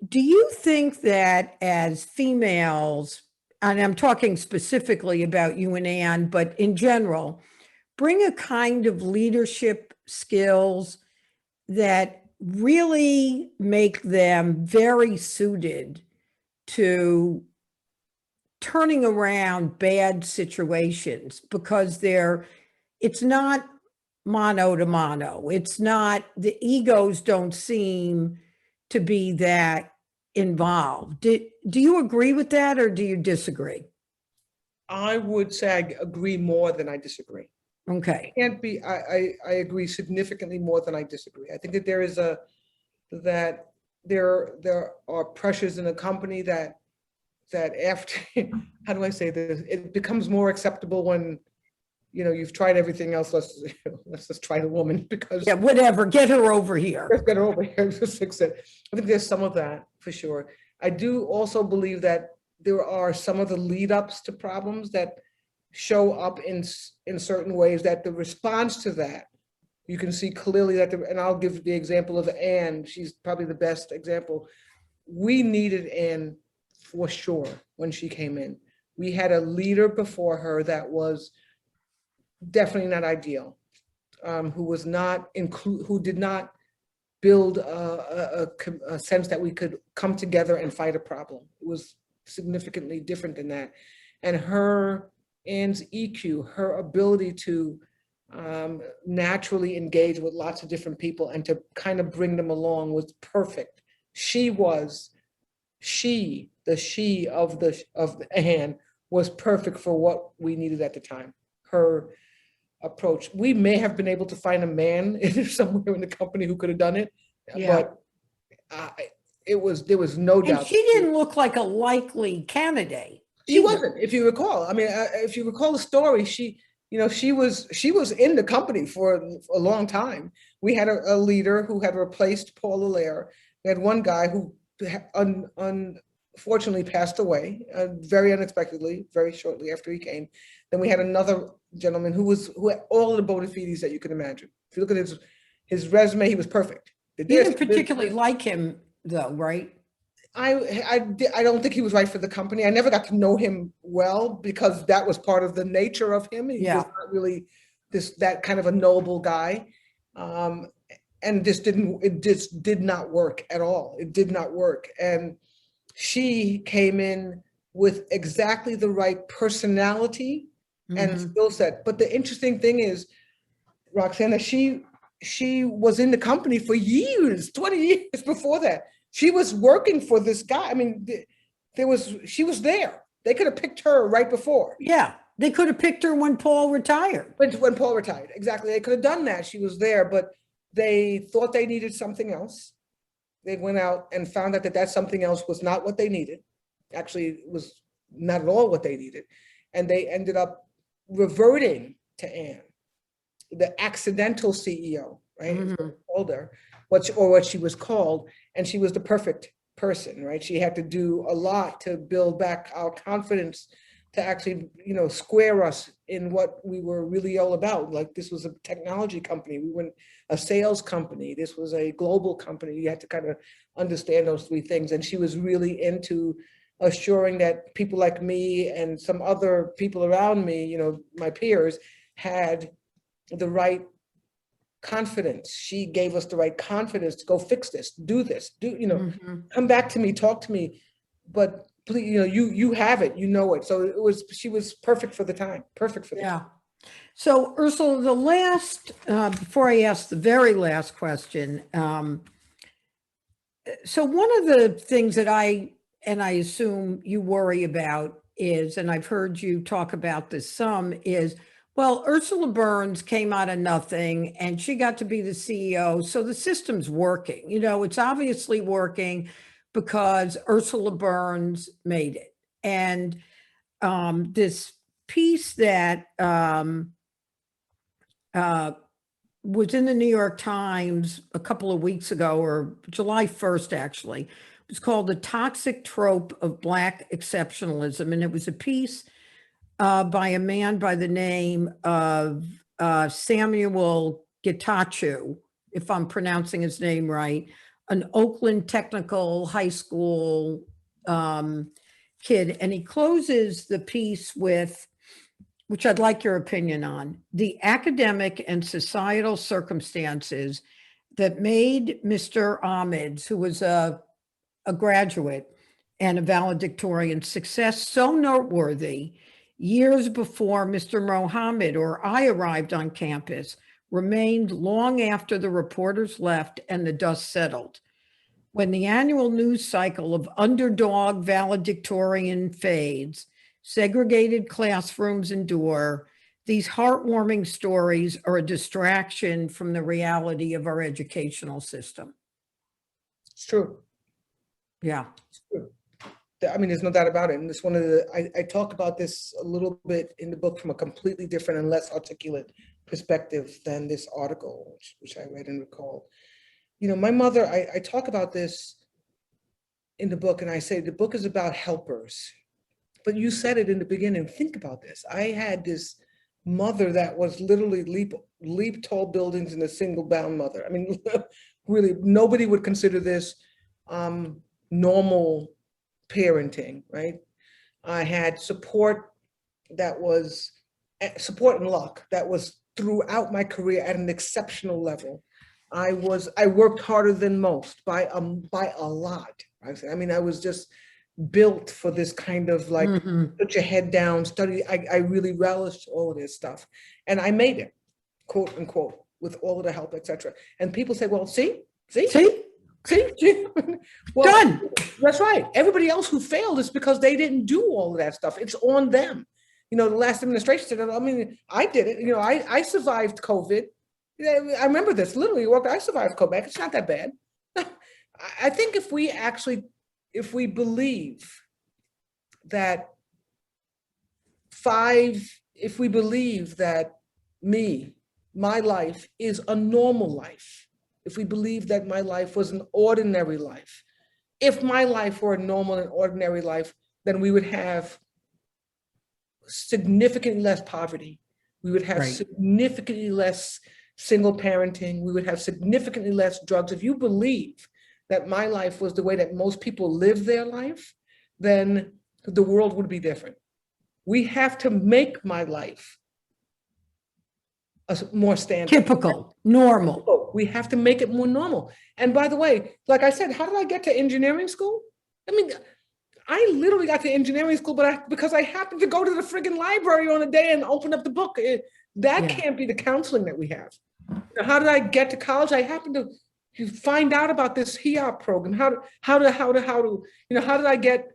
Do you think that as females, and I'm talking specifically about you and Anne, but in general, bring a kind of leadership skills that really make them very suited to turning around bad situations, because it's not mano to mano. It's not, the egos don't seem to be that involved. Do you agree with that, or do you disagree? I would say I agree more than I disagree. Okay. I agree significantly more than I disagree. I think that there are pressures in a company that after, how do I say this? It becomes more acceptable when, you've tried everything else. Let's just try the woman, because whatever, get her over here. Let's get her over here to fix it. I think there's some of that for sure. I do also believe that there are some of the lead ups to problems that show up in certain ways, that the response to that, you can see clearly that, and I'll give the example of Anne. She's probably the best example. We needed Anne for sure when she came in. We had a leader before her that was definitely not ideal, who did not build a sense that we could come together and fight a problem. It was significantly different than that. And Anne's EQ, her ability to naturally engage with lots of different people and to kind of bring them along was perfect. The she of Anne was perfect for what we needed at the time. Her approach. We may have been able to find a man somewhere in the company who could have done it, but there was no doubt. And she didn't look like a likely candidate. She wasn't, if you recall. I mean, if you recall the story, she was in the company for a long time. We had a leader who had replaced Paul Allaire. We had one guy who unfortunately passed away very unexpectedly, very shortly after he came. Then we had another gentleman who had all of the bona fides that you could imagine. If you look at his resume, he was perfect. You didn't particularly like him though, right? I don't think he was right for the company. I never got to know him well because that was part of the nature of him. He was not really that kind of a noble guy. And it just did not work at all. It did not work. And she came in with exactly the right personality and skill set. But the interesting thing is, Roxanne, she was in the company for years, 20 years before that. She was working for this guy. I mean, she was there. They could have picked her right before. Yeah, they could have picked her when Paul retired. When Paul retired, exactly. They could have done that. She was there, but they thought they needed something else. They went out and found out that something else was not what they needed. Actually, it was not at all what they needed. And they ended up reverting to Anne, the accidental CEO, right? Called her, what she was called, and she was the perfect person, right? She had to do a lot to build back our confidence, to actually, square us in what we were really all about. Like, this was a technology company. We weren't a sales company. This was a global company. You had to kind of understand those three things. And she was really into assuring that people like me and some other people around me, my peers, had the right confidence. She gave us the right confidence to go fix this, do this, come back to me, talk to me, but please, you have it, it. So she was perfect for the time, time. So Ursula, the last, before I ask the very last question, so one of the things that I assume you worry about is, and I've heard you talk about this some, is, well, Ursula Burns came out of nothing and she got to be the CEO. So the system's working, it's obviously working because Ursula Burns made it. And this piece that was in the New York Times a couple of weeks ago, or July 1st, actually, it was called The Toxic Trope of Black Exceptionalism. And it was a piece by a man by the name of Samuel Getachew, if I'm pronouncing his name right, an Oakland Technical High School kid. And he closes the piece with, which I'd like your opinion on, the academic and societal circumstances that made Mr. Ahmed's, who was a graduate and a valedictorian, success so noteworthy years before Mr. Mohammed or I arrived on campus, remained long after the reporters left and the dust settled. When the annual news cycle of underdog valedictorian fades, segregated classrooms endure, these heartwarming stories are a distraction from the reality of our educational system. It's true. Yeah. It's true. I mean, there's no doubt about it. And it's one of I talk about this a little bit in the book from a completely different and less articulate perspective than this article, which I read and recalled. My mother, I talk about this in the book, and I say the book is about helpers. But you said it in the beginning. Think about this. I had this mother that was literally leap tall buildings in a single bound mother. I mean, really, nobody would consider this normal parenting, right? I had support that was support and luck that was throughout my career at an exceptional level. I worked harder than most by a lot. I mean, I was just built for this kind of like, put your head down, study. I really relished all of this stuff. And I made it, quote unquote, with all of the help, etc. And people say, well, see? Well, Done. that's right. Everybody else who failed is because they didn't do all of that stuff. It's on them. You know, the last administration said, I mean, I did it. You know, I survived COVID. I remember this, literally, I survived COVID. It's not that bad. I think if we believe that my life is a normal life, if we believe that my life was an ordinary life, if my life were a normal and ordinary life, then we would have significantly less poverty. We would have significantly less single parenting. We would have significantly less drugs. If you believe that my life was the way that most people live their life, then the world would be different. We have to make my life more standard. Typical, normal. We have to make it more normal. And by the way, like I said, how did I get to engineering school? I mean, I literally got to engineering school, because I happened to go to the friggin' library on a day and open up the book. That can't be the counseling that we have. Now, how did I get to college? I happened to find out about this HEOP program. How did I get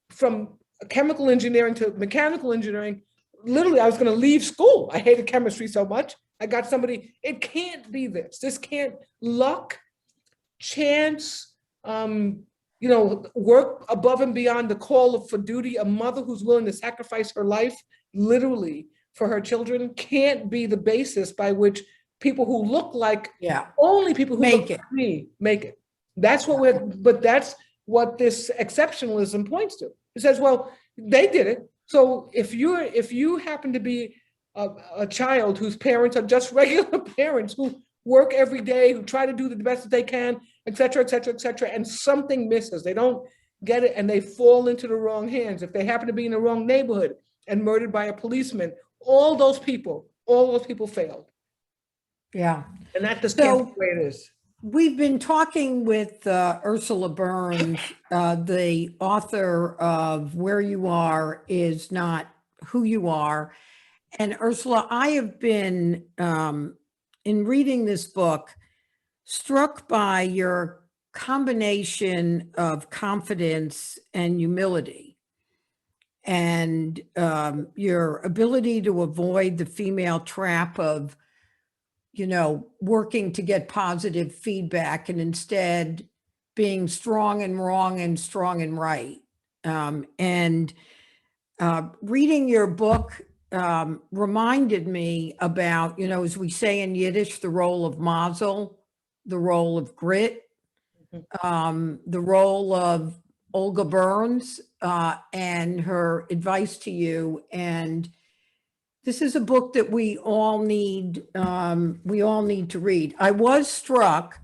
from chemical engineering to mechanical engineering? Literally, I was going to leave school. I hated chemistry so much. I got somebody. It can't be this. This can't. Luck, chance, work above and beyond the call for duty. A mother who's willing to sacrifice her life, literally, for her children, can't be the basis by which people who look like only people who look like me make it. That's what this exceptionalism points to. It says, well, they did it. So if you happen to be a child whose parents are just regular parents who work every day, who try to do the best that they can, et cetera, et cetera, et cetera, and something misses, they don't get it, and they fall into the wrong hands. If they happen to be in the wrong neighborhood and murdered by a policeman, all those people failed. Yeah. And that just can't be the way it is. We've been talking with Ursula Burns, the author of Where You Are Is Not Who You Are. And Ursula, I have been, in reading this book, struck by your combination of confidence and humility, and your ability to avoid the female trap of working to get positive feedback and instead being strong and wrong and strong and right. Reading your book reminded me about, as we say in Yiddish, the role of mazel, the role of grit, the role of Olga Burns, and her advice to you. And this is a book that we all need to read. I was struck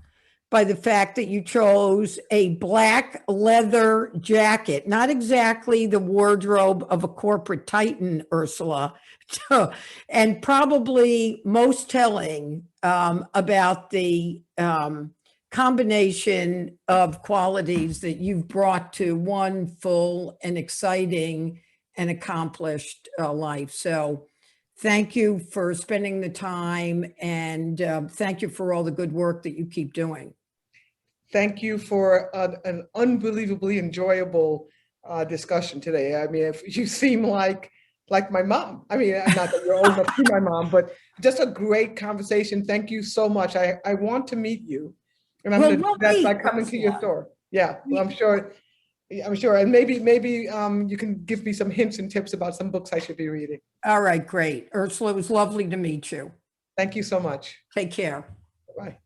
by the fact that you chose a black leather jacket, not exactly the wardrobe of a corporate titan, Ursula, and probably most telling about the combination of qualities that you've brought to one full and exciting and accomplished life. So thank you for spending the time, and thank you for all the good work that you keep doing. Thank you for an unbelievably enjoyable discussion today. I mean, if you seem like my mom. I mean, not that you're old enough to be my mom, but just a great conversation. Thank you so much. I want to meet you, and I'm going to do that by coming to your store. Yeah, well, I'm sure, and maybe you can give me some hints and tips about some books I should be reading. All right, great. Ursula, it was lovely to meet you. Thank you so much. Take care. Bye.